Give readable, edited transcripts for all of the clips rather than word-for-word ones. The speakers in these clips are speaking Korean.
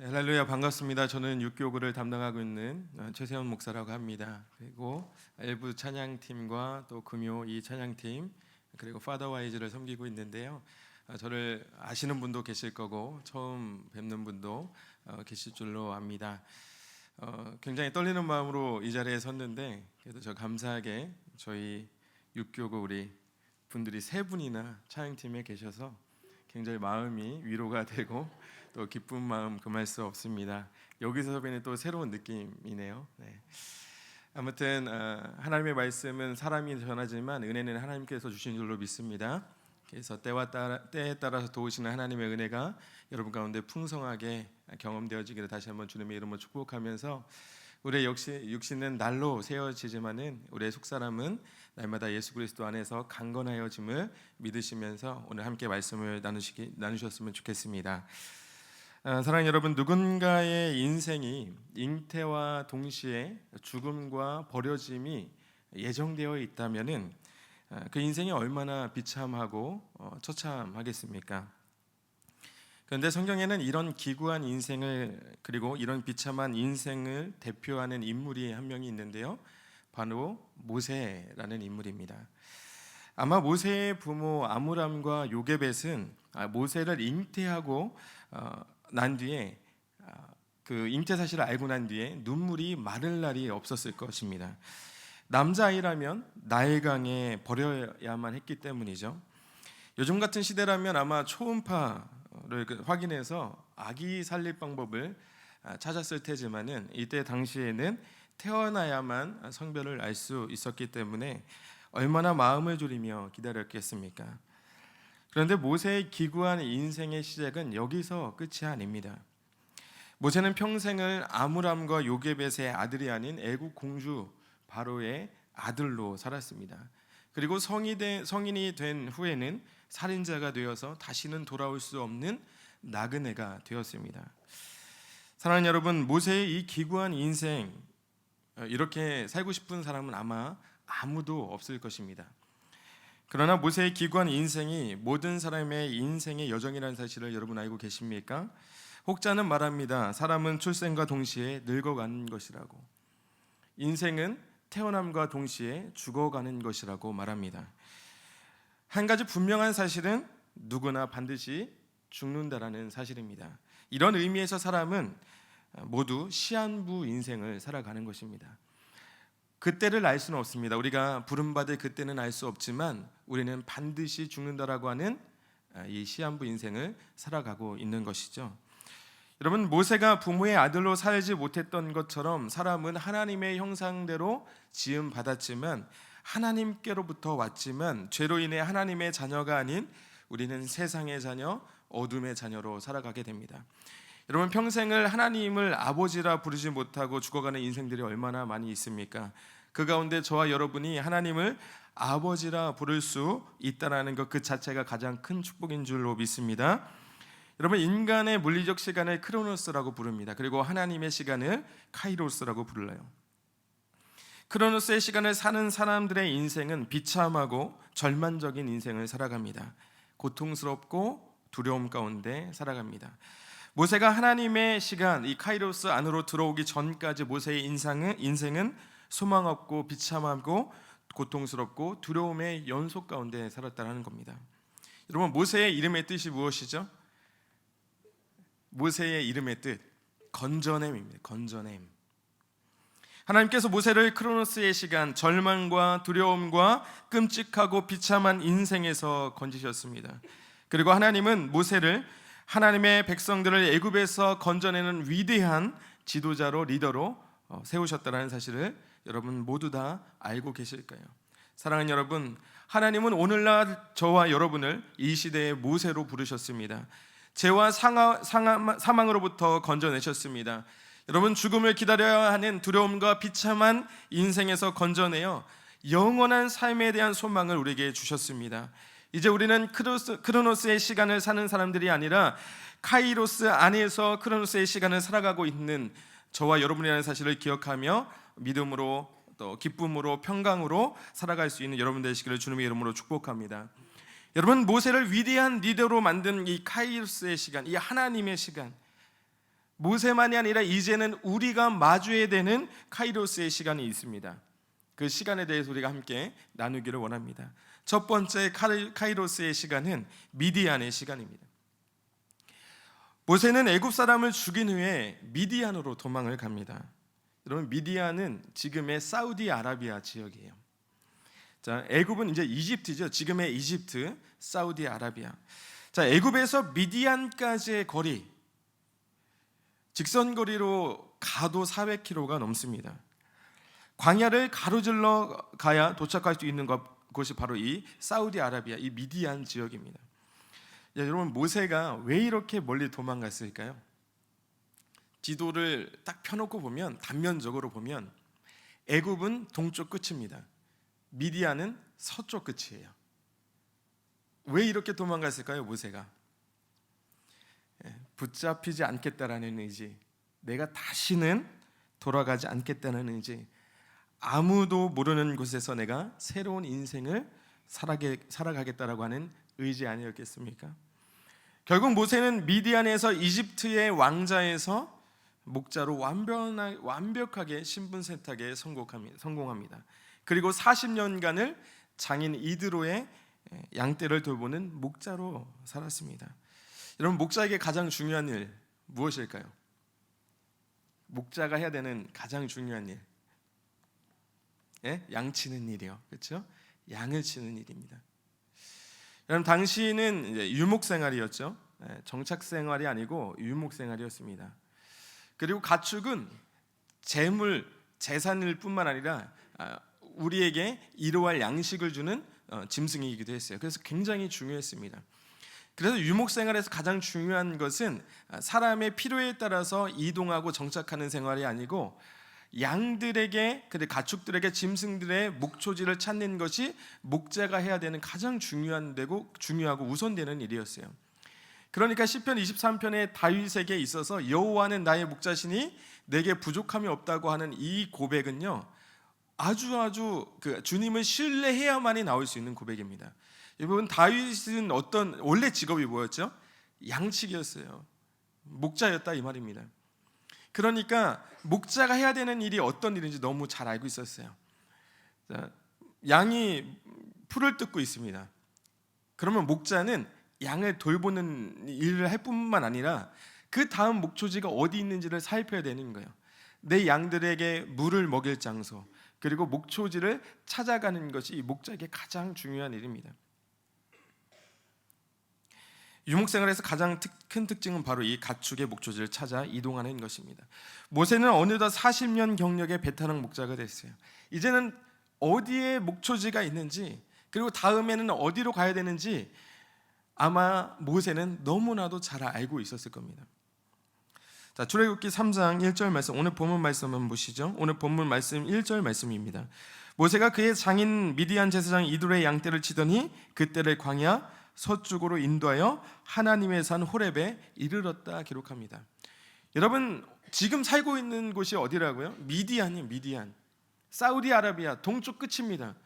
할렐루야, 반갑습니다. 저는 육교구를 담당하고 있는 최세원 목사라고 합니다. 그리고 일부 찬양팀과 또 금요 이 찬양팀 그리고 파더와이즈를 섬기고 있는데요. 저를 아시는 분도 계실 거고 처음 뵙는 분도 계실 줄로 압니다. 굉장히 떨리는 마음으로 이 자리에 섰는데 그래도 저 감사하게 저희 육교구 우리 분들이 세 분이나 찬양팀에 계셔서 굉장히 마음이 위로가 되고 또 기쁜 마음 금할 수 없습니다. 여기서 뵈는 또 새로운 느낌이네요. 네. 아무튼 하나님의 말씀은 사람이 전하지만 은혜는 하나님께서 주신 줄로 믿습니다. 그래서 때에 따라서 도우시는 하나님의 은혜가 여러분 가운데 풍성하게 경험되어지기를 다시 한번 주님의 이름으로 축복하면서 우리의 육신은 날로 세워지지만은 우리의 속사람은 날마다 예수 그리스도 안에서 강건하여짐을 믿으시면서 오늘 함께 말씀을 나누셨으면 좋겠습니다. 사랑하는 여러분, 누군가의 인생이 잉태와 동시에 죽음과 버려짐이 예정되어 있다면은 그 인생이 얼마나 비참하고 처참하겠습니까? 그런데 성경에는 이런 기구한 인생을 그리고 이런 비참한 인생을 대표하는 인물이 한 명이 있는데요. 바로 모세라는 인물입니다. 아마 모세의 부모 아므람과 요게벳은 모세를 잉태하고 난 뒤에 그 잉태 사실을 알고 난 뒤에 눈물이 마를 날이 없었을 것입니다. 남자아이라면 나일강에 버려야만 했기 때문이죠. 요즘 같은 시대라면 아마 초음파를 확인해서 아기 살릴 방법을 찾았을 테지만은 이때 당시에는 태어나야만 성별을 알 수 있었기 때문에 얼마나 마음을 졸이며 기다렸겠습니까? 그런데 모세의 기구한 인생의 시작은 여기서 끝이 아닙니다. 모세는 평생을 아므람과 요게벳의 아들이 아닌 애국 공주 바로의 아들로 살았습니다. 그리고 성인이 된 후에는 살인자가 되어서 다시는 돌아올 수 없는 나그네가 되었습니다. 사랑하는 여러분, 모세의 이 기구한 인생, 이렇게 살고 싶은 사람은 아마 아무도 없을 것입니다. 그러나 모세의 기구한 인생이 모든 사람의 인생의 여정이라는 사실을 여러분 알고 계십니까? 혹자는 말합니다. 사람은 출생과 동시에 늙어가는 것이라고. 인생은 태어남과 동시에 죽어가는 것이라고 말합니다. 한 가지 분명한 사실은 누구나 반드시 죽는다라는 사실입니다. 이런 의미에서 사람은 모두 시한부 인생을 살아가는 것입니다. 그때를 알 수는 없습니다. 우리가 부름받을 그때는 알 수 없지만 우리는 반드시 죽는다라고 하는 이 시한부 인생을 살아가고 있는 것이죠. 여러분, 모세가 부모의 아들로 살지 못했던 것처럼 사람은 하나님의 형상대로 지음 받았지만 하나님께로부터 왔지만 죄로 인해 하나님의 자녀가 아닌 우리는 세상의 자녀, 어둠의 자녀로 살아가게 됩니다. 여러분, 평생을 하나님을 아버지라 부르지 못하고 죽어가는 인생들이 얼마나 많이 있습니까? 그 가운데 저와 여러분이 하나님을 아버지라 부를 수 있다는 것 그 자체가 가장 큰 축복인 줄로 믿습니다. 여러분, 인간의 물리적 시간을 크로노스라고 부릅니다. 그리고 하나님의 시간을 카이로스라고 불러요. 크로노스의 시간을 사는 사람들의 인생은 비참하고 절망적인 인생을 살아갑니다. 고통스럽고 두려움 가운데 살아갑니다. 모세가 하나님의 시간, 이 카이로스 안으로 들어오기 전까지 모세의 인생은 소망 없고 비참하고 고통스럽고 두려움의 연속 가운데 살았다는 겁니다. 여러분, 모세의 이름의 뜻이 무엇이죠? 모세의 이름의 뜻, 건져냄입니다. 건져냄. 하나님께서 모세를 크로노스의 시간, 절망과 두려움과 끔찍하고 비참한 인생에서 건지셨습니다. 그리고 하나님은 모세를 하나님의 백성들을 애굽에서 건져내는 위대한 지도자로 리더로 세우셨다는 사실을 여러분 모두 다 알고 계실까요? 사랑하는 여러분, 하나님은 오늘날 저와 여러분을 이 시대의 모세로 부르셨습니다. 죄와 사망으로부터 건져내셨습니다. 여러분, 죽음을 기다려야 하는 두려움과 비참한 인생에서 건져내어 영원한 삶에 대한 소망을 우리에게 주셨습니다. 이제 우리는 크로노스의 시간을 사는 사람들이 아니라 카이로스 안에서 크로노스의 시간을 살아가고 있는 저와 여러분이라는 사실을 기억하며 믿음으로 또 기쁨으로 평강으로 살아갈 수 있는 여러분 되시기를 주님의 이름으로 축복합니다. 여러분, 모세를 위대한 리더로 만든 이 카이로스의 시간, 이 하나님의 시간, 모세만이 아니라 이제는 우리가 마주해야 되는 카이로스의 시간이 있습니다. 그 시간에 대해서 우리가 함께 나누기를 원합니다. 첫 번째 카이로스의 시간은 미디안의 시간입니다. 모세는 애굽 사람을 죽인 후에 미디안으로 도망을 갑니다. 여러분, 미디안은 지금의 사우디아라비아 지역이에요. 자, 애굽은 이제 이집트죠. 지금의 이집트, 사우디아라비아. 자, 애굽에서 미디안까지의 거리, 직선거리로 가도 400km가 넘습니다. 광야를 가로질러 가야 도착할 수 있는 곳이 바로 이 사우디아라비아, 이 미디안 지역입니다. 여러분, 모세가 왜 이렇게 멀리 도망갔을까요? 지도를 딱 펴놓고 보면, 단면적으로 보면 애굽은 동쪽 끝입니다. 미디안은 서쪽 끝이에요. 왜 이렇게 도망갔을까요? 모세가 붙잡히지 않겠다라는 의지, 내가 다시는 돌아가지 않겠다는 의지, 아무도 모르는 곳에서 내가 새로운 인생을 살아가겠다라고 하는 의지 아니었겠습니까? 결국 모세는 미디안에서 이집트의 왕자에서 목자로 완벽하게 신분 세탁에 성공합니다. 그리고 40년간을 장인 이드로의 양떼를 돌보는 목자로 살았습니다. 여러분, 목자에게 가장 중요한 일 무엇일까요? 목자가 해야 되는 가장 중요한 일, 양 치는 일이요, 그렇죠? 양을 치는 일입니다. 여러분, 당시는 이제 유목 생활이었죠. 정착 생활이 아니고 유목 생활이었습니다. 그리고 가축은 재산일 뿐만 아니라 우리에게 이로할 양식을 주는 짐승이기도 했어요. 그래서 굉장히 중요했습니다. 그래서 유목 생활에서 가장 중요한 것은 사람의 필요에 따라서 이동하고 정착하는 생활이 아니고 양들에게, 가축들에게, 짐승들의 목초지를 찾는 것이 목자가 해야 되는 가장 중요하고 우선되는 일이었어요. 그러니까 시편 23편의 다윗에게 있어서 여호와는 나의 목자시니 내게 부족함이 없다고 하는 이 고백은요, 아주 주님을 신뢰해야만이 나올 수 있는 고백입니다. 여러분, 다윗은 원래 직업이 뭐였죠? 양치기였어요. 목자였다, 이 말입니다. 그러니까 목자가 해야 되는 일이 어떤 일인지 너무 잘 알고 있었어요. 양이 풀을 뜯고 있습니다. 그러면 목자는 양을 돌보는 일을 할 뿐만 아니라 그 다음 목초지가 어디 있는지를 살펴야 되는 거예요. 내 양들에게 물을 먹일 장소, 그리고 목초지를 찾아가는 것이 이 목자에게 가장 중요한 일입니다. 유목생활에서 가장 큰 특징은 바로 이 가축의 목초지를 찾아 이동하는 것입니다. 모세는 어느덧 40년 경력의 베테랑 목자가 됐어요. 이제는 어디에 목초지가 있는지, 그리고 다음에는 어디로 가야 되는지 아마 모세는 너무나도 잘 알고 있었을 겁니다. 자, 출애굽기 3장 1절 말씀, 오늘 본문 말씀 한번 보시죠. 오늘 본문 말씀 1절 말씀입니다. 모세가 그의 장인 미디안 제사장 이드로의 양떼를 치더니 그떼를 광야 서쪽으로 인도하여 하나님의 산 호렙에 이르렀다 기록합니다. 여러분, 지금 살고 있는 곳이 어디라고요? 미디안. 사우디아라비아 동쪽 끝입니다.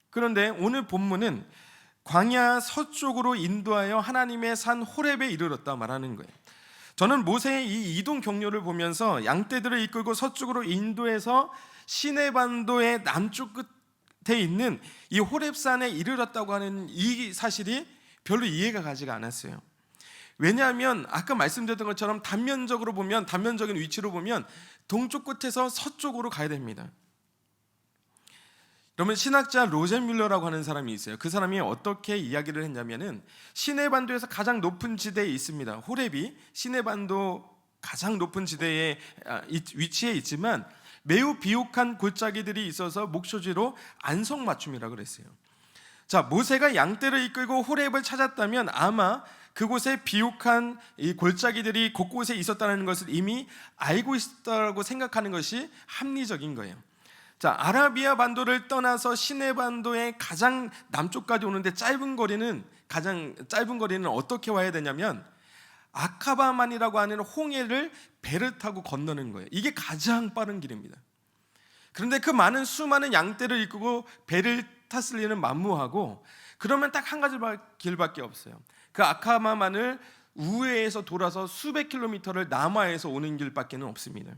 그런데 오늘 본문은 광야 서쪽으로 인도하여 하나님의 산 호렙에 이르렀다 말하는 거예요. 저는 모세의 이 이동 경로를 보면서 양떼들을 이끌고 서쪽으로 인도해서 시내반도의 남쪽 끝에 있는 이 호렙산에 이르렀다고 하는 이 사실이 별로 이해가 가지가 않았어요. 왜냐하면 아까 말씀드렸던 것처럼 단면적인 위치로 보면 동쪽 끝에서 서쪽으로 가야 됩니다. 그러면 신학자 로젠뮬러라고 하는 사람이 있어요. 그 사람이 어떻게 이야기를 했냐면은 시내반도에서 가장 높은 지대에 있습니다. 호렙이 시내반도 가장 높은 지대에 위치해 있지만 매우 비옥한 골짜기들이 있어서 목초지로 안성맞춤이라고 그랬어요. 자, 모세가 양떼를 이끌고 호렙을 찾았다면 아마 그곳에 비옥한 이 골짜기들이 곳곳에 있었다는 것을 이미 알고 있었다고 생각하는 것이 합리적인 거예요. 자, 아라비아 반도를 떠나서 시내반도의 가장 남쪽까지 오는데 가장 짧은 거리는 어떻게 와야 되냐면 아카바만이라고 하는 홍해를 배를 타고 건너는 거예요. 이게 가장 빠른 길입니다. 그런데 그 수많은 양떼를 이끌고 배를 탔을 리는 만무하고, 그러면 딱 한 가지 길밖에 없어요. 그 아카바만을 우회해서 돌아서 수백 킬로미터를 남하에서 오는 길밖에는 없습니다.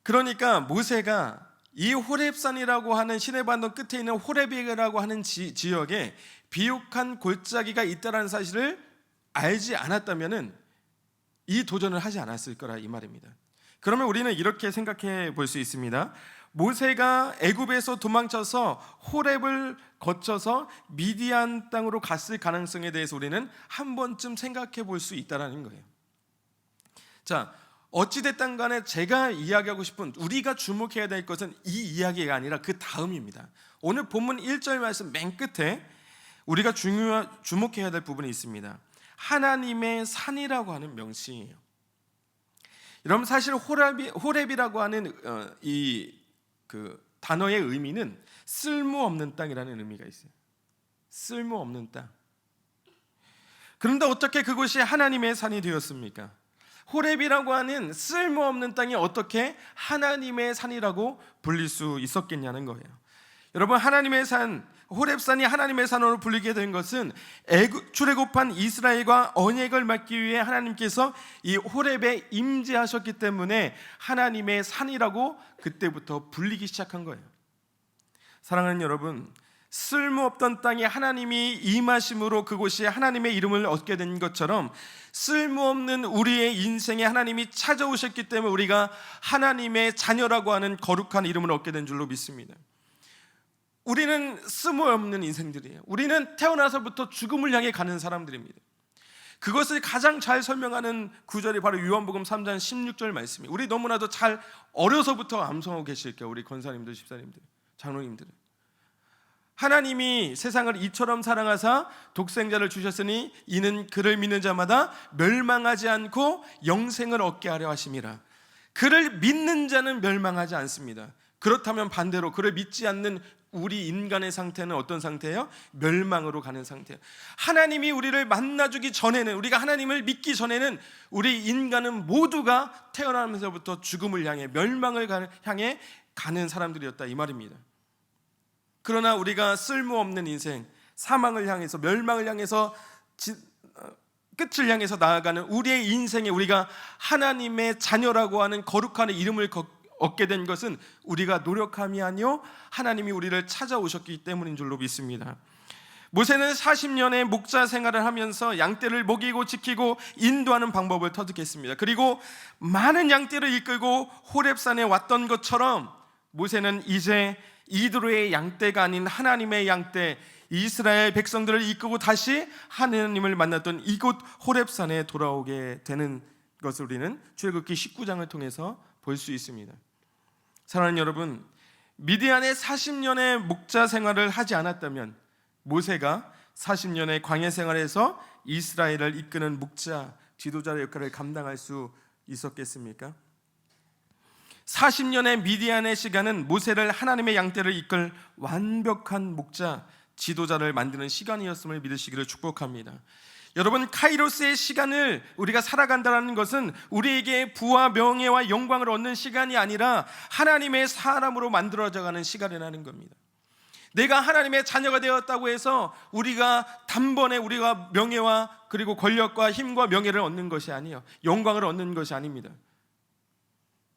그러니까 모세가 이 호렙산이라고 하는 시내반도 끝에 있는 호렙이라고 하는 지역에 비옥한 골짜기가 있다는 사실을 알지 않았다면은 이 도전을 하지 않았을 거라 이 말입니다. 그러면 우리는 이렇게 생각해 볼 수 있습니다. 모세가 애굽에서 도망쳐서 호렙을 거쳐서 미디안 땅으로 갔을 가능성에 대해서 우리는 한 번쯤 생각해 볼 수 있다는 거예요. 자, 어찌됐든 간에 제가 이야기하고 싶은, 우리가 주목해야 될 것은 이 이야기가 아니라 그 다음입니다. 오늘 본문 1절 말씀 맨 끝에 우리가 주목해야 될 부분이 있습니다. 하나님의 산이라고 하는 명칭이에요. 여러분, 사실 호렙이라고 하는 그 단어의 의미는 쓸모없는 땅이라는 의미가 있어요. 쓸모없는 땅. 그런데 어떻게 그곳이 하나님의 산이 되었습니까? 호렙이라고 하는 쓸모없는 땅이 어떻게 하나님의 산이라고 불릴 수 있었겠냐는 거예요. 여러분, 하나님의 산, 호렙산이 하나님의 산으로 불리게 된 것은 출애굽한 이스라엘과 언약을 맺기 위해 하나님께서 이 호렙에 임재하셨기 때문에 하나님의 산이라고 그때부터 불리기 시작한 거예요. 사랑하는 여러분, 쓸모없던 땅에 하나님이 임하심으로 그곳이 하나님의 이름을 얻게 된 것처럼 쓸모없는 우리의 인생에 하나님이 찾아오셨기 때문에 우리가 하나님의 자녀라고 하는 거룩한 이름을 얻게 된 줄로 믿습니다. 우리는 쓸모없는 인생들이에요. 우리는 태어나서부터 죽음을 향해 가는 사람들입니다. 그것을 가장 잘 설명하는 구절이 바로 요한복음 3장 16절 말씀이에요. 우리 너무나도 잘 어려서부터 암송하고 계실 거예요. 우리 권사님들, 집사님들, 장로님들. 하나님이 세상을 이처럼 사랑하사 독생자를 주셨으니 이는 그를 믿는 자마다 멸망하지 않고 영생을 얻게 하려 하심이라. 그를 믿는 자는 멸망하지 않습니다. 그렇다면 반대로 그를 믿지 않는 우리 인간의 상태는 어떤 상태예요? 멸망으로 가는 상태예요. 하나님이 우리를 만나주기 전에는, 우리가 하나님을 믿기 전에는 우리 인간은 모두가 태어나면서부터 죽음을 향해, 멸망을 향해 가는 사람들이었다 이 말입니다. 그러나 우리가 쓸모없는 인생, 사망을 향해서, 멸망을 향해서, 끝을 향해서 나아가는 우리의 인생에 우리가 하나님의 자녀라고 하는 거룩한 이름을 얻게 된 것은 우리가 노력함이 아니요 하나님이 우리를 찾아오셨기 때문인 줄로 믿습니다. 모세는 40년의 목자 생활을 하면서 양떼를 먹이고 지키고 인도하는 방법을 터득했습니다. 그리고 많은 양떼를 이끌고 호렙산에 왔던 것처럼 모세는 이제 이드로의 양떼가 아닌 하나님의 양떼, 이스라엘 백성들을 이끌고 다시 하나님을 만났던 이곳 호렙산에 돌아오게 되는 것을 우리는 출애굽기 19장을 통해서 볼 수 있습니다. 사랑하는 여러분, 미디안의 40년의 목자 생활을 하지 않았다면 모세가 40년의 광야 생활에서 이스라엘을 이끄는 목자, 지도자의 역할을 감당할 수 있었겠습니까? 40년의 미디안의 시간은 모세를 하나님의 양떼를 이끌 완벽한 목자, 지도자를 만드는 시간이었음을 믿으시기를 축복합니다. 여러분, 카이로스의 시간을 우리가 살아간다는 것은 우리에게 부와 명예와 영광을 얻는 시간이 아니라 하나님의 사람으로 만들어져가는 시간이라는 겁니다. 내가 하나님의 자녀가 되었다고 해서 우리가 단번에 우리가 명예와 그리고 권력과 힘과 명예를 얻는 것이 아니에요. 영광을 얻는 것이 아닙니다.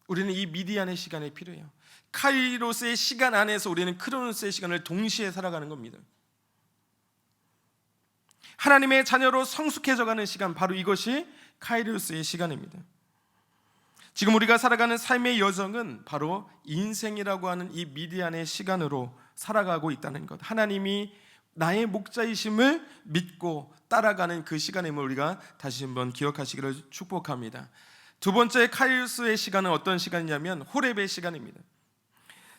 우리는 이 미디안의 시간이 필요해요. 카이로스의 시간 안에서 우리는 크로노스의 시간을 동시에 살아가는 겁니다. 하나님의 자녀로 성숙해져가는 시간, 바로 이것이 카이로스의 시간입니다. 지금 우리가 살아가는 삶의 여정은 바로 인생이라고 하는 이 미디안의 시간으로 살아가고 있다는 것, 하나님이 나의 목자이심을 믿고 따라가는 그 시간임을 우리가 다시 한번 기억하시기를 축복합니다. 두 번째 카이로스의 시간은 어떤 시간이냐면 호렙의 시간입니다.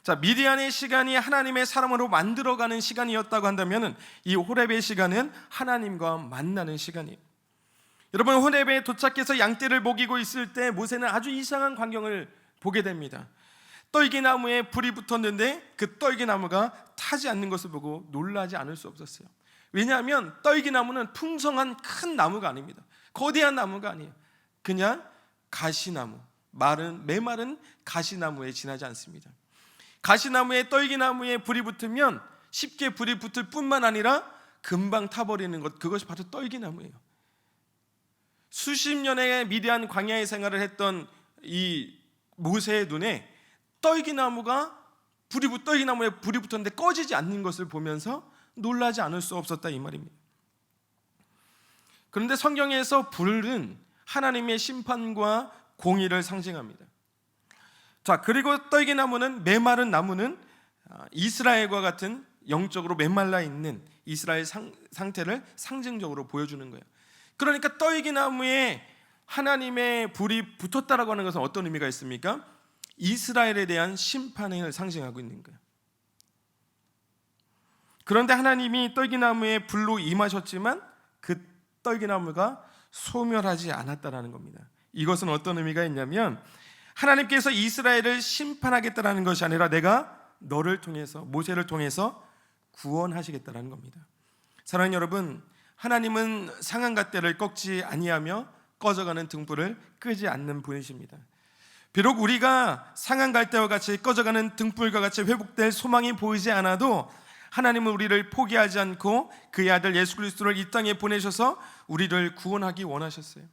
자, 미디안의 시간이 하나님의 사람으로 만들어가는 시간이었다고 한다면 이 호렙의 시간은 하나님과 만나는 시간이에요. 여러분, 호렙에 도착해서 양떼를 먹이고 있을 때 모세는 아주 이상한 광경을 보게 됩니다. 떨기나무에 불이 붙었는데 그 떨기나무가 타지 않는 것을 보고 놀라지 않을 수 없었어요. 왜냐하면 떨기나무는 풍성한 큰 나무가 아닙니다. 거대한 나무가 아니에요. 그냥 가시나무, 메마른 가시나무에 지나지 않습니다. 가시나무에 떨기나무에 불이 붙으면 쉽게 불이 붙을 뿐만 아니라 금방 타버리는 것, 그것이 바로 떨기나무예요. 수십 년의 미디안 광야의 생활을 했던 이 모세의 눈에 떨기나무에 불이 붙었는데 꺼지지 않는 것을 보면서 놀라지 않을 수 없었다, 이 말입니다. 그런데 성경에서 불은 하나님의 심판과 공의를 상징합니다. 자, 그리고 떨기나무는, 메마른 나무는 이스라엘과 같은 영적으로 메말라 있는 이스라엘 상태를 상징적으로 보여주는 거예요. 그러니까 떨기나무에 하나님의 불이 붙었다라고 하는 것은 어떤 의미가 있습니까? 이스라엘에 대한 심판을 상징하고 있는 거예요. 그런데 하나님이 떨기나무에 불로 임하셨지만 그 떨기나무가 소멸하지 않았다라는 겁니다. 이것은 어떤 의미가 있냐면, 하나님께서 이스라엘을 심판하겠다라는 것이 아니라 내가 너를 통해서, 모세를 통해서 구원하시겠다라는 겁니다. 사랑하는 여러분, 하나님은 상한갓대를 꺾지 아니하며 꺼져가는 등불을 끄지 않는 분이십니다. 비록 우리가 상한갈대와 같이 꺼져가는 등불과 같이 회복될 소망이 보이지 않아도 하나님은 우리를 포기하지 않고 그의 아들 예수 그리스도를 이 땅에 보내셔서 우리를 구원하기 원하셨어요.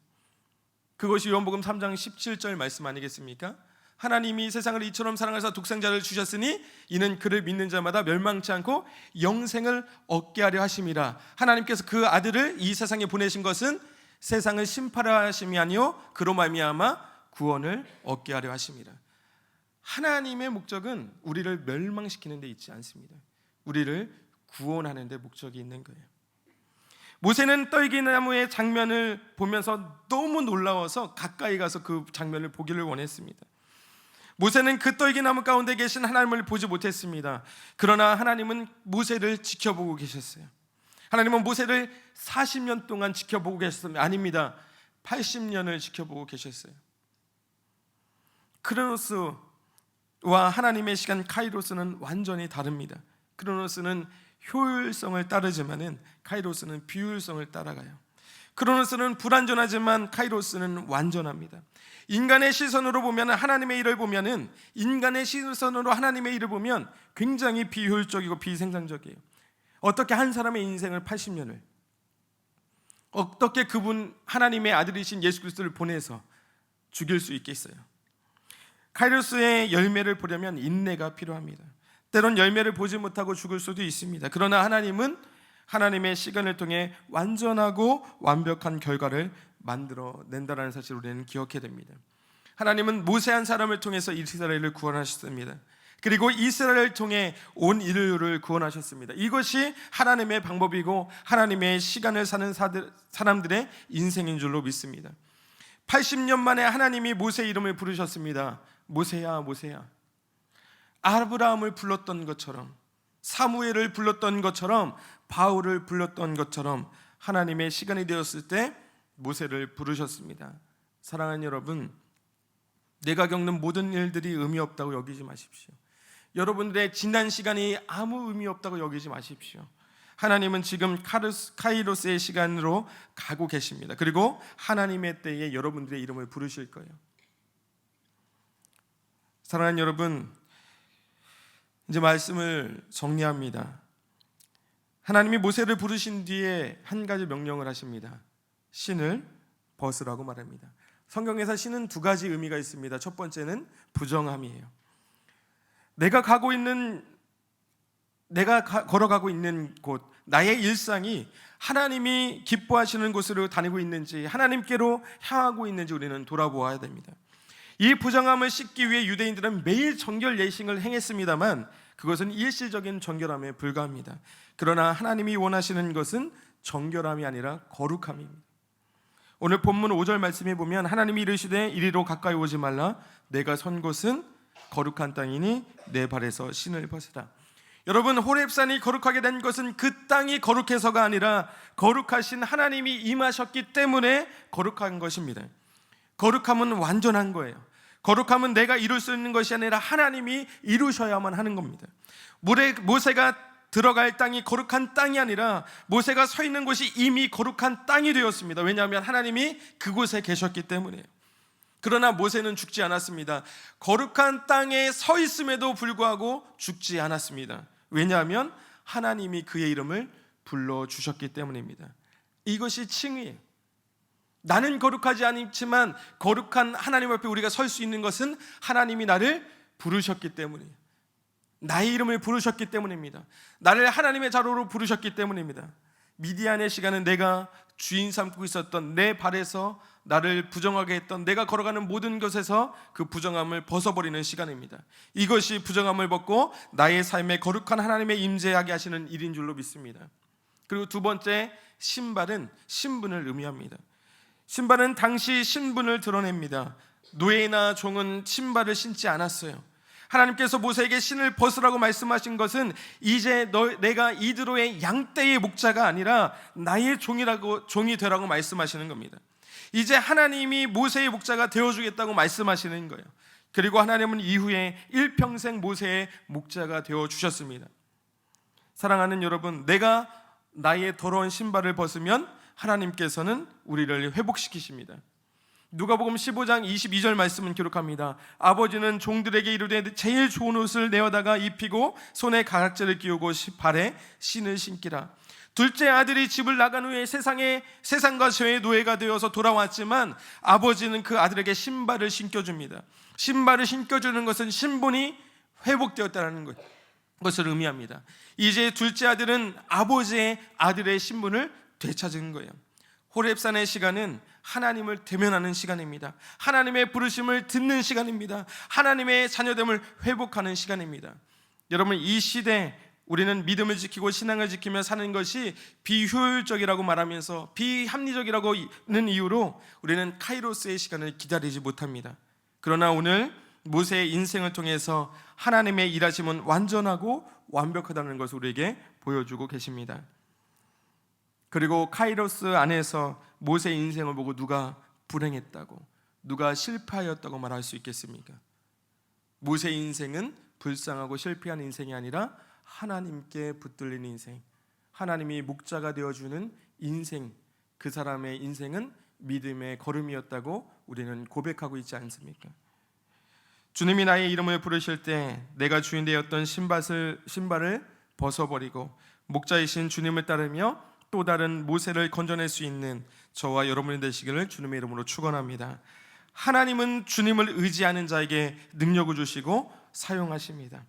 그것이 요한복음 3장 17절 말씀 아니겠습니까? 하나님이 세상을 이처럼 사랑하사 독생자를 주셨으니 이는 그를 믿는 자마다 멸망치 않고 영생을 얻게 하려 하심이라. 하나님께서 그 아들을 이 세상에 보내신 것은 세상을 심판하려 하심이 아니요 그로 말미암아 구원을 얻게 하려 하심이라. 하나님의 목적은 우리를 멸망시키는 데 있지 않습니다. 우리를 구원하는 데 목적이 있는 거예요. 모세는 떨기나무의 장면을 보면서 너무 놀라워서 가까이 가서 그 장면을 보기를 원했습니다. 모세는 그 떨기나무 가운데 계신 하나님을 보지 못했습니다. 그러나 하나님은 모세를 지켜보고 계셨어요. 하나님은 모세를 40년 동안 지켜보고 계셨습니다. 아닙니다. 80년을 지켜보고 계셨어요. 크로노스와 하나님의 시간 카이로스는 완전히 다릅니다. 크로노스는 효율성을 따르지만은 카이로스는 비효율성을 따라가요. 크로노스는 불완전하지만 카이로스는 완전합니다. 인간의 시선으로 보면, 하나님의 일을 보면은, 인간의 시선으로 하나님의 일을 보면 굉장히 비효율적이고 비생산적이에요. 어떻게 한 사람의 인생을 80년을, 어떻게 그분 하나님의 아들이신 예수 그리스도를 보내서 죽일 수 있겠어요? 카이로스의 열매를 보려면 인내가 필요합니다. 때론 열매를 보지 못하고 죽을 수도 있습니다. 그러나 하나님은 하나님의 시간을 통해 완전하고 완벽한 결과를 만들어낸다는 사실을 우리는 기억해야 됩니다. 하나님은 모세 한 사람을 통해서 이스라엘을 구원하셨습니다. 그리고 이스라엘을 통해 온 인류를 구원하셨습니다. 이것이 하나님의 방법이고 하나님의 시간을 사는 사람들의 인생인 줄로 믿습니다. 80년 만에 하나님이 모세 이름을 부르셨습니다. 모세야, 모세야. 아브라함을 불렀던 것처럼, 사무엘을 불렀던 것처럼, 바울을 불렀던 것처럼 하나님의 시간이 되었을 때 모세를 부르셨습니다. 사랑하는 여러분, 내가 겪는 모든 일들이 의미 없다고 여기지 마십시오. 여러분들의 지난 시간이 아무 의미 없다고 여기지 마십시오. 하나님은 지금 카이로스의 시간으로 가고 계십니다. 그리고 하나님의 때에 여러분들의 이름을 부르실 거예요. 사랑하는 여러분, 이제 말씀을 정리합니다. 하나님이 모세를 부르신 뒤에 한 가지 명령을 하십니다. 신을 벗으라고 말합니다. 성경에서 신은 두 가지 의미가 있습니다. 첫 번째는 부정함이에요. 내가 걸어가고 있는 곳, 나의 일상이 하나님이 기뻐하시는 곳으로 다니고 있는지, 하나님께로 향하고 있는지 우리는 돌아보아야 됩니다. 이 부정함을 씻기 위해 유대인들은 매일 정결 예식을 행했습니다만 그것은 일시적인 정결함에 불과합니다. 그러나 하나님이 원하시는 것은 정결함이 아니라 거룩함입니다. 오늘 본문 5절 말씀에 보면 하나님이 이르시되 이리로 가까이 오지 말라. 내가 선 곳은 거룩한 땅이니 내 발에서 신을 벗으라. 여러분, 호렙산이 거룩하게 된 것은 그 땅이 거룩해서가 아니라 거룩하신 하나님이 임하셨기 때문에 거룩한 것입니다. 거룩함은 완전한 거예요. 거룩함은 내가 이룰 수 있는 것이 아니라 하나님이 이루셔야만 하는 겁니다. 모세가 들어갈 땅이 거룩한 땅이 아니라 모세가 서 있는 곳이 이미 거룩한 땅이 되었습니다. 왜냐하면 하나님이 그곳에 계셨기 때문이에요. 그러나 모세는 죽지 않았습니다. 거룩한 땅에 서 있음에도 불구하고 죽지 않았습니다. 왜냐하면 하나님이 그의 이름을 불러주셨기 때문입니다. 이것이 칭의예요. 나는 거룩하지 않지만 거룩한 하나님 앞에 우리가 설 수 있는 것은 하나님이 나를 부르셨기 때문이에요. 나의 이름을 부르셨기 때문입니다. 나를 하나님의 자로로 부르셨기 때문입니다. 미디안의 시간은 내가 주인 삼고 있었던 내 발에서 나를 부정하게 했던 내가 걸어가는 모든 것에서 그 부정함을 벗어버리는 시간입니다. 이것이 부정함을 벗고 나의 삶에 거룩한 하나님의 임재하게 하시는 일인 줄로 믿습니다. 그리고 두 번째, 신발은 신분을 의미합니다. 신발은 당시 신분을 드러냅니다. 노예나 종은 신발을 신지 않았어요. 하나님께서 모세에게 신을 벗으라고 말씀하신 것은 이제 내가 이드로의 양떼의 목자가 아니라 나의 종이 되라고 말씀하시는 겁니다. 이제 하나님이 모세의 목자가 되어주겠다고 말씀하시는 거예요. 그리고 하나님은 이후에 일평생 모세의 목자가 되어주셨습니다. 사랑하는 여러분, 내가 나의 더러운 신발을 벗으면 하나님께서는 우리를 회복시키십니다. 누가복음 15장 22절 말씀은 기록합니다. 아버지는 종들에게 이르되 제일 좋은 옷을 내어다가 입히고 손에 가락지를 끼우고 발에 신을 신기라. 둘째 아들이 집을 나간 후에 세상과 죄의 노예가 되어서 돌아왔지만 아버지는 그 아들에게 신발을 신겨줍니다. 신발을 신겨주는 것은 신분이 회복되었다는 것을 의미합니다. 이제 둘째 아들은 아버지의 아들의 신분을 되찾은 거예요. 호렙산의 시간은 하나님을 대면하는 시간입니다. 하나님의 부르심을 듣는 시간입니다. 하나님의 자녀됨을 회복하는 시간입니다. 여러분, 이 시대 우리는 믿음을 지키고 신앙을 지키며 사는 것이 비효율적이라고 말하면서 비합리적이라는 이유로 우리는 카이로스의 시간을 기다리지 못합니다. 그러나 오늘 모세의 인생을 통해서 하나님의 일하심은 완전하고 완벽하다는 것을 우리에게 보여주고 계십니다. 그리고 카이로스 안에서 모세의 인생을 보고 누가 불행했다고, 누가 실패하였다고 말할 수 있겠습니까? 모세의 인생은 불쌍하고 실패한 인생이 아니라 하나님께 붙들린 인생, 하나님이 목자가 되어주는 인생, 그 사람의 인생은 믿음의 걸음이었다고 우리는 고백하고 있지 않습니까? 주님이 나의 이름을 부르실 때 내가 주인 되었던 신발을 벗어버리고 목자이신 주님을 따르며 또 다른 모세를 건져낼 수 있는 저와 여러분이 되시기를 주님의 이름으로 축원합니다. 하나님은 주님을 의지하는 자에게 능력을 주시고 사용하십니다.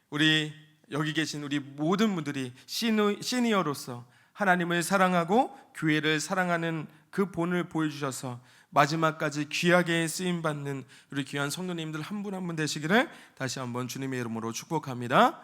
우리 여기 계신 우리 모든 분들이 시니어로서 하나님을 사랑하고 교회를 사랑하는 그 본을 보여주셔서 마지막까지 귀하게 쓰임받는 우리 귀한 성도님들 한 분 한 분 되시기를 다시 한번 주님의 이름으로 축복합니다.